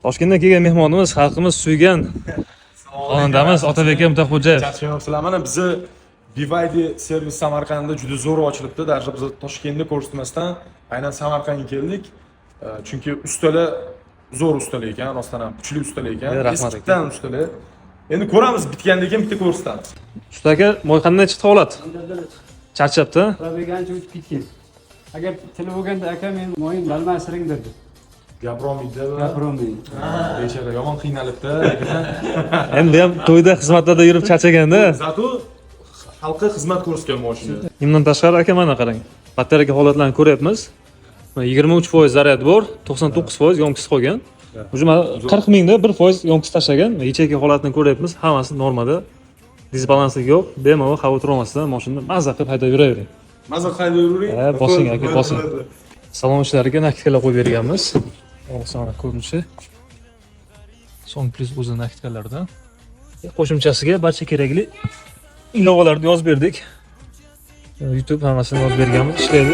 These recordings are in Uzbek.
Toshkentdan kelgan mehmonimiz, xalqimiz suygan xonandamiz Otabek aka Mutaxo'jayev. Charchamayapsizlar. Mana bizni BYD servis Samarqandda juda zo'r ochilibdi. Daryo biz Toshkentni ko'rsatmasdan aynan Samarqandga keldik. Chunki ustalar zo'r ustalar ekan, rostdan ham kuchli ustalar ekan. Rahmat Eskidan ustalar. Endi ko'ramiz, bitgandan keyin bitta ko'rsatamiz. Usta aka, moy qanday chiqdi holat? Charchabdi? Qaragancha o'tib ketgan. Agar tili bo'lganda aka men moyim dalmasiring derdi. Gapirolmaydi va Gapirolmaydi. bechara yomon qiynalibdi. Endi ham to'yda xizmatlarda yurib charchaganda. Zato xalqqa xizmat ko'rsatgan mashina. Bundan tashqari aka mana qarang. Batareyka holatlarini ko'ryapmiz. 23% zaryad bor, 99% yonkisi qolgan. Уже 40 mingda 1% yonkisi tashlagan. Yechaki holatini ko'ryapmiz. Hammasi normada. Disbalansligi yo'q. Bemalol xavotir olmasdan mashinani maza qilib haydab yuravering. Maza haydayvering. Bosing aka, bosing. Salon ishlariga nakitkalar qo'yib berganmiz. Oqsona ko'rinishi. So'ng plyus o'zi nakitkalardan. Qo'shimchasiga barcha kerakli ilovalarni yozib berdik. YouTube hammasini yozib berganmiz, ishlaydi.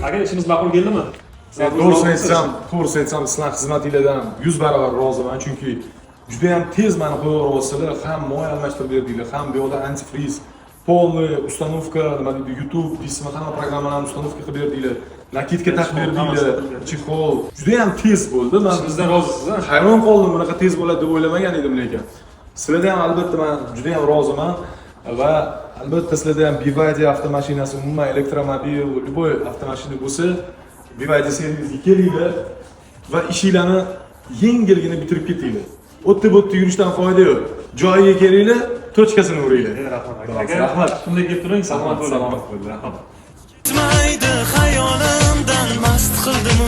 Aka, ishimiz ma'qul keldimi? To'g'risini aytsam, sizlar xizmatingizdan 100 barobar roziman, chunki juda ham tez meni qo'yib yuborsalar, ham moy almashtirib berdinglar, ham bu yoqda antifriz, polniy ustanovka, nima deydi, YouTube, pisma, hamma programmalarni ustanovka qilib berdinglar. Nakitka taqib berdinglar, chexol. Juda ham tez bo'ldi. Men Bizdan rozisiz, ha? hayron qoldim, bunaqa tez bo'ladi deb o'ylamagan edim lekin. Sizlardan ham albatta men juda ham roziman va albatta sizlarda ham BYD avtomashinasi, umuman elektromobil, любой avtomashina bo'lsa, BYD servisga kelinglar va ishinglarni yengilgina bitirib ketinglar. O'tda-bo'tda yurishdan foyda yo'q. Joyiga kelinglar, tochkasini uringlar. Rahmat. Shunday kelib turing, salomat bo'ling. Salomat bo'ling. Xayolimdan mast qildim